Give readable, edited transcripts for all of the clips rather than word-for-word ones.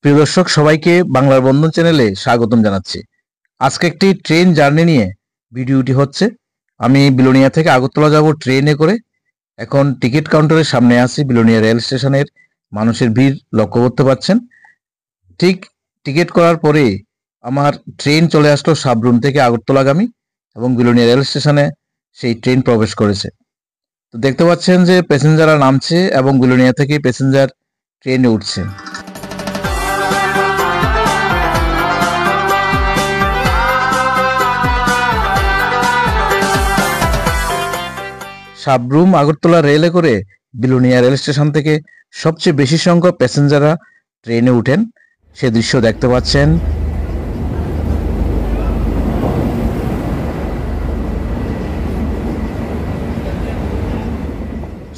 প্রিয় দর্শক, সবাইকে বাংলার বন্ধন চ্যানেলে স্বাগতম জানাচ্ছি। আজকে একটি ট্রেন জার্নি নিয়ে ভিডিওটি হচ্ছে। আমি বিলোনিয়া থেকে আগরতলা যাব ট্রেনে করে। এখন টিকিট কাউন্টারের সামনে আছি। বিলোনিয়া রেল স্টেশনের মানুষের ভিড় লক্ষ্য করতে পারছেন। ঠিক টিকিট করার পরে আমার ট্রেন চলে আসলো সাবরুম থেকে আগরতলাগামী, এবং বিলোনিয়া রেল স্টেশনে সেই ট্রেন প্রবেশ করেছে। তো দেখতে পাচ্ছেন যে প্যাসেঞ্জাররা নামছে এবং বিলোনিয়া থেকে প্যাসেঞ্জার ট্রেনে উঠছে। সাবরুম আগরতলা রেলে করে বিলোনিয়া রেল স্টেশন থেকে সবচেয়ে বেশি সংখ্যক প্যাসেঞ্জাররা ট্রেনে উঠেন, সে দৃশ্য দেখতে পাচ্ছেন।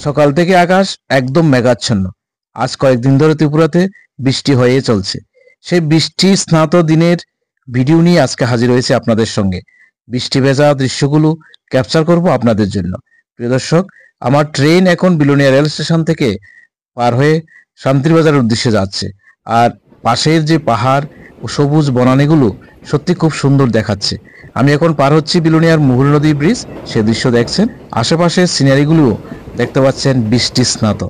সকাল থেকে আকাশ একদম মেঘাচ্ছন্ন। আজ কয়েকদিন ধরে ত্রিপুরাতে বৃষ্টি হয়ে চলছে। সেই বৃষ্টি স্নাত দিনের ভিডিও নিয়ে আজকে হাজির হয়েছে আপনাদের সঙ্গে। বৃষ্টি ভেজা দৃশ্যগুলো ক্যাপচার করব আপনাদের জন্য। প্রিয় দর্শক, আমার ট্রেন এখন বিলোনিয়া রেল স্টেশন থেকে পার হয়ে শান্তিরবাজারের উদ্দেশ্যে যাচ্ছে। আর পাশের যে পাহাড় ও সবুজ বনানীগুলো সত্যি খুব সুন্দর দেখাচ্ছে। আমি এখন পার হচ্ছি বিলোনিয়ার মুহুল নদী ব্রিজ। সে দৃশ্য দেখছেন। আশেপাশের সিনারিগুলো দেখতে পাচ্ছেন বৃষ্টি স্নাত।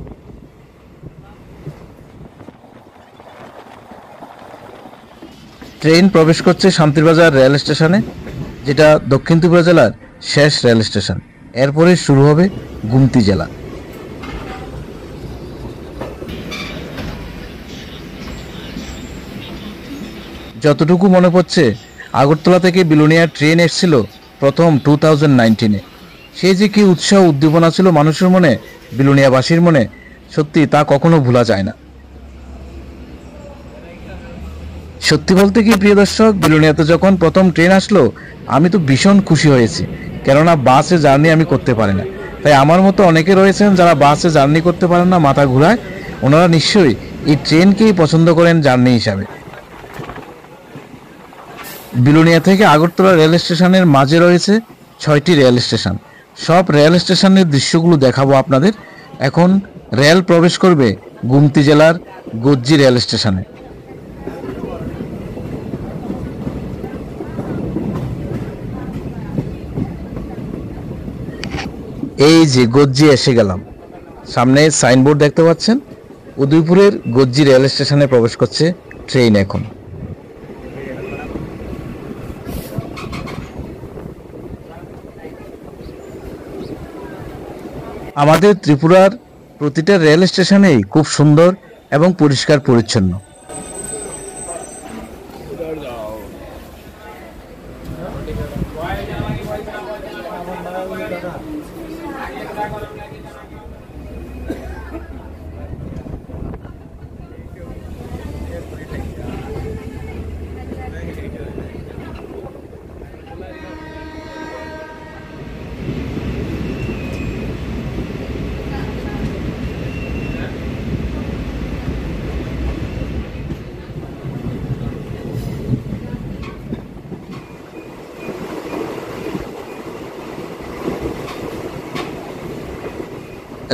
ট্রেন প্রবেশ করছে শান্তিরবাজার রেল স্টেশনে, যেটা দক্ষিণ ত্রিপুরা জেলার শেষ রেল স্টেশন। এরপরে শুরু হবে গুমতি জেলা। যতটুকু মনে পড়ছে, আগরতলা থেকে বিলোনিয়া ট্রেন এসেছিল প্রথম 2019-এ। সে যে কি উৎসাহ উদ্দীপনা ছিল মানুষের মনে, বিলোনিয়াবাসীর মনে, সত্যি তা কখনো ভোলা যায় না। সত্যি বলতে কি প্রিয় দর্শক, বিলোনিয়াতে যখন প্রথম ট্রেন আসলো আমি তো ভীষণ খুশি হয়েছি, কেননা বাসে জার্নি আমি করতে পারি না। তাই আমার মতো অনেকে রয়েছেন যারা বাসে জার্নি করতে পারেন না, মাথা ঘুরায়, ওনারা নিশ্চয়ই এই ট্রেনকেই পছন্দ করেন জার্নি হিসাবে। বিলোনিয়া থেকে আগরতলা রেল স্টেশনের মাঝে রয়েছে 6টি রেল স্টেশন। সব রেল স্টেশনের দৃশ্যগুলো দেখাবো আপনাদের। এখন রেল প্রবেশ করবে গুমতি জেলার গজ্জি রেল স্টেশনে। এই যে গজ্জি এসে গেলাম। সামনে সাইনবোর্ড দেখতে পাচ্ছেন। উদয়পুরের গজ্জি রেল স্টেশনে প্রবেশ করছে ট্রেন এখন। আমাদের ত্রিপুরার প্রতিটা রেল স্টেশনেই খুব সুন্দর এবং পরিষ্কার পরিচ্ছন্ন।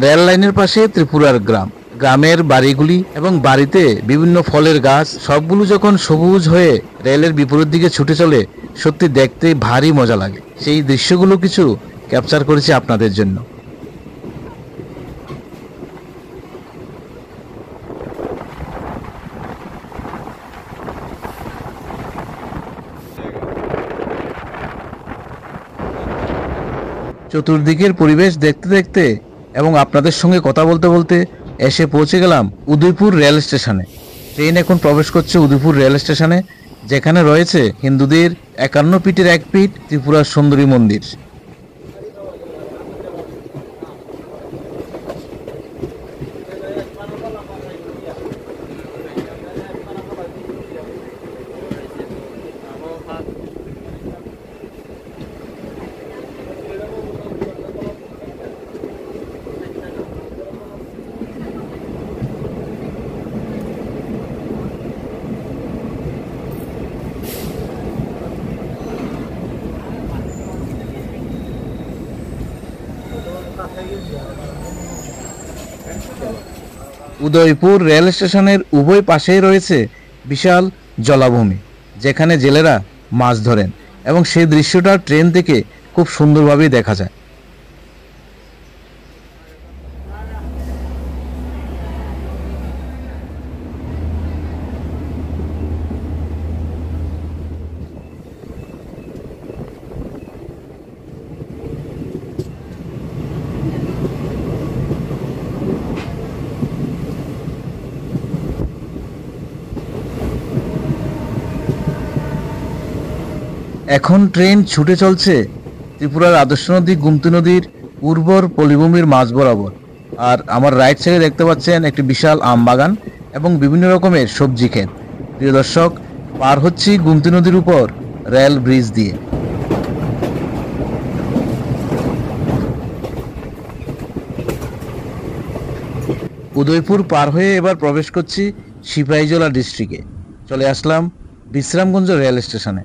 রেল লাইনের পাশে ত্রিপুরার গ্রাম, গ্রামের বাড়িগুলি এবং বাড়িতে বিভিন্ন ফলের গাছ, সবগুলো যখন সবুজ হয়ে রেলের বিপরীত দিকে ছুটে চলে, সত্যি দেখতে ভারী মজা লাগে। সেই দৃশ্যগুলো কিছু ক্যাপচার করেছি আপনাদের জন্য। চতুর্দিকের পরিবেশ দেখতে দেখতে এবং আপনাদের সঙ্গে কথা বলতে বলতে এসে পৌঁছে গেলাম উদয়পুর রেল স্টেশনে। ট্রেন এখন প্রবেশ করছে উদয়পুর রেল স্টেশনে, যেখানে রয়েছে হিন্দুদের 51 পীঠের এক পীঠ ত্রিপুরার সুন্দরী মন্দির। উদয়পুর রেল স্টেশনের উভয় পাশেই রয়েছে বিশাল জলাভূমি যেখানে জেলেরা মাছ ধরেন এবং সেই দৃশ্যটা ট্রেন থেকে খুব সুন্দরভাবেই দেখা যায়। এখন ট্রেন ছুটে চলছে ত্রিপুরার আদর্শ নদী গোমতী নদীর উর্বর পলিভূমির মাঝ বরাবর। আর আমার রাইট সাইডে দেখতে পাচ্ছেন একটি বিশাল আম বাগান এবং বিভিন্ন রকমের সবজি ক্ষেত। প্রিয় দর্শক, পার হচ্ছি গোমতী নদীর উপর রেল ব্রিজ দিয়ে। উদয়পুর পার হয়ে এবার প্রবেশ করছি সিপাহীজলা ডিস্ট্রিক্টে। চলে আসলাম বিশ্রামগঞ্জ রেল স্টেশনে।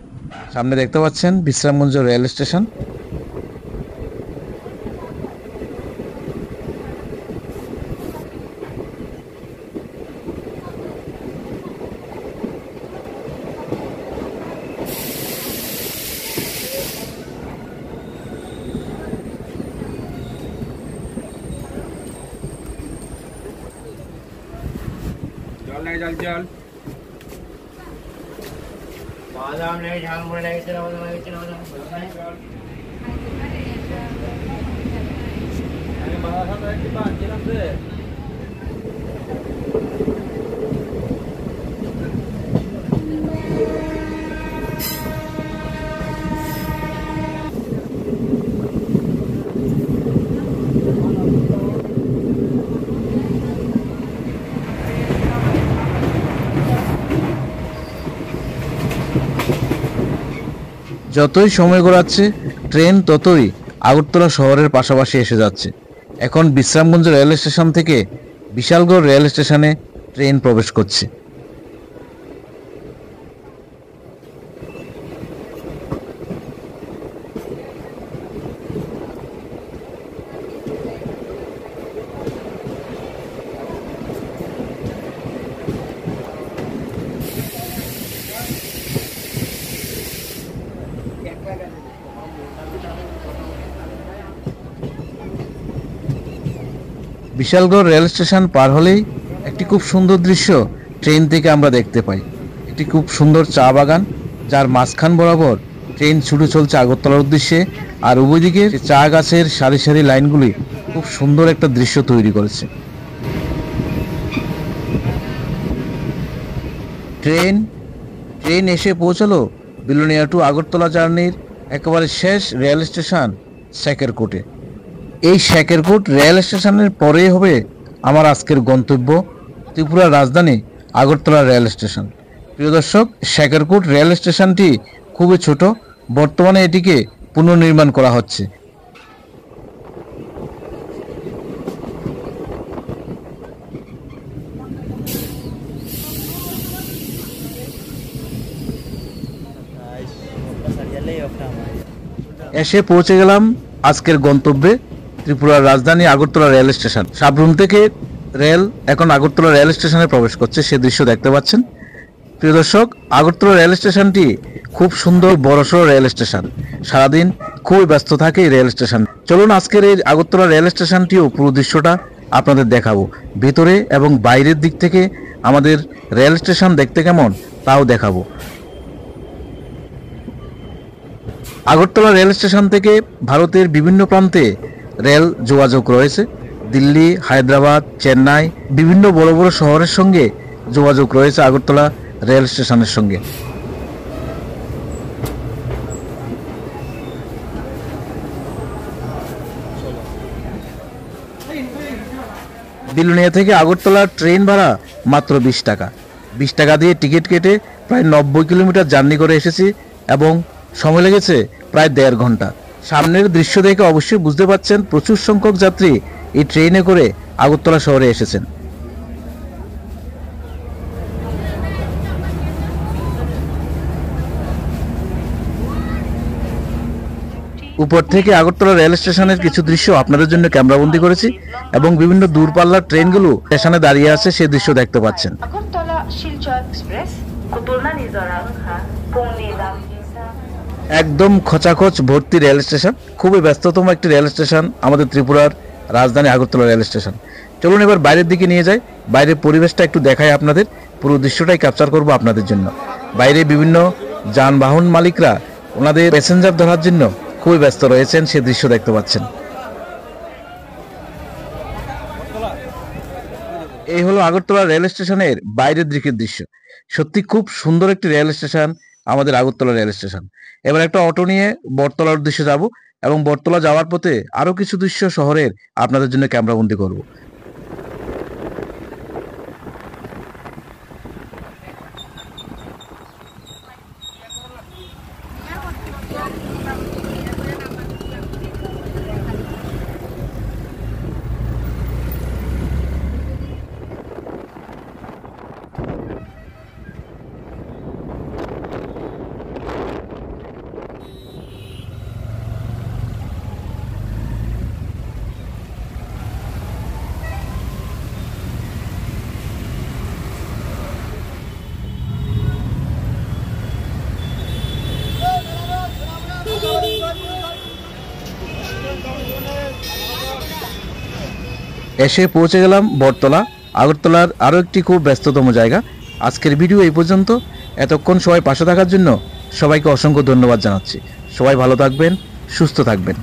সামনে দেখতে পাচ্ছেন বিশ্রামগঞ্জ রেল স্টেশন। জল বাদাম নেই, ঝালমুড়ি লেগেছে, বাদাম লেগেছে, বাদাম আমি মাথা খাতে একটু বাঁধছিলাম রে। যতই সময় গড়াচ্ছে ট্রেন ততই আগরতলা শহরের পাশাপাশি এসে যাচ্ছে। এখন বিশ্রামগঞ্জ রেল স্টেশন থেকে বিশালগড় রেল স্টেশনে ট্রেন প্রবেশ করছে। বিশালগড় রেল স্টেশন পার হলেই একটি খুব সুন্দর দৃশ্য ট্রেন থেকে আমরা দেখতে পাই। একটি খুব সুন্দর চা বাগান, যার মাঝখান বরাবর ট্রেন ছুটে চলছে আগরতলার উদ্দেশ্যে। আর উভয় দিকে চা গাছের সারি সারি লাইনগুলি খুব সুন্দর একটা দৃশ্য তৈরি করেছে। ট্রেন এসে পৌঁছালো বিলোনিয়া টু আগরতলা জার্নির একেবারে শেষ রেল স্টেশন শেকেরকোটে। এই শেকেরকোট রেল স্টেশনের পরেই হবে আমার আজকের গন্তব্য ত্রিপুরার রাজধানী আগরতলা রেল স্টেশন। প্রিয় দর্শক, শেকেরকোট রেল স্টেশনটি খুবই ছোট, বর্তমানে এটিকে পুনর্নির্মাণ করা হচ্ছে। এসে পৌঁছে গেলাম আজকের গন্তব্যে ত্রিপুরার রাজধানী আগরতলা রেল স্টেশন। সাবরুম থেকে রেল এখন আগরতলা রেল স্টেশনে প্রবেশ করছে, সে দৃশ্য দেখতে পাচ্ছেন। প্রিয় দর্শক, আগরতলা রেল স্টেশনটি খুব সুন্দর বড়সড় রেল স্টেশন। সারাদিন খুবই ব্যস্ত থাকে এই রেল স্টেশন। চলুন আজকের এই আগরতলা রেল স্টেশনটিও পুরো দৃশ্যটা আপনাদের দেখাবো। ভেতরে এবং বাইরের দিক থেকে আমাদের রেল স্টেশন দেখতে কেমন তাও দেখাবো। আগরতলা রেল স্টেশন থেকে ভারতের বিভিন্ন প্রান্তে রেল যোগাযোগ রয়েছে। দিল্লি, হায়দ্রাবাদ, চেন্নাই, বিভিন্ন বড় বড় শহরের সঙ্গে যোগাযোগ রয়েছে আগরতলা রেল স্টেশনের সঙ্গে। বিলোনিয়া থেকে আগরতলা ট্রেন ভাড়া মাত্র 20 টাকা। 20 টাকা দিয়ে টিকিট কেটে প্রায় 90 কিলোমিটার জার্নি করে এসেছি এবং সময় লেগেছে প্রায় 1.5 ঘন্টা। সামনের দৃশ্য দেখে অবশ্যই বুঝতে পারছেন প্রচুর সংখ্যক যাত্রী এই ট্রেনে করে আগরতলা শহরে এসেছেন। উপর থেকে আগরতলা রেল স্টেশনের কিছু দৃশ্য আপনাদের জন্য ক্যামেরাবন্দি করেছি এবং বিভিন্ন দূরপাল্লার ট্রেনগুলো স্টেশনে দাঁড়িয়ে আছে, সেই দৃশ্য দেখতে পাচ্ছেন। আগরতলা শিলচর এক্সপ্রেস একদম খচাখচ ভর্তি রেল স্টেশন, খুবই ব্যস্ততম একটি রেল স্টেশন আমাদের ত্রিপুরার রাজধানী আগরতলা রেল স্টেশন। চলুন এবার বাইরের দিকে নিয়ে যাই, বাইরের পরিবেশটা একটু দেখাই আপনাদের, পুরো দৃশ্যটাই ক্যাপচার করব আপনাদের জন্য। বাইরে বিভিন্ন যানবাহন মালিকরা ওনাদের প্যাসেঞ্জার ধরার জন্য খুবই ব্যস্ত রয়েছেন, সে দৃশ্য দেখতে পাচ্ছেন। এই হলো আগরতলা রেল স্টেশনের বাইরের দিকের দৃশ্য। সত্যি খুব সুন্দর একটি রেল স্টেশন আমাদের আগরতলা রেল স্টেশন। এবার একটা অটো নিয়ে বটতলার উদ্দেশ্যে যাব এবং বটতলা যাওয়ার পথে আরো কিছু দৃশ্য শহরের আপনাদের জন্য ক্যামেরাবন্দি করব। এসে পৌঁছে গেলাম বটতলা, আগরতলার আরও একটি খুব ব্যস্ততম জায়গা। আজকের ভিডিও এই পর্যন্ত। এতক্ষণ সবাই পাশে থাকার জন্য সবাইকে অসংখ্য ধন্যবাদ জানাচ্ছি। সবাই ভালো থাকবেন, সুস্থ থাকবেন।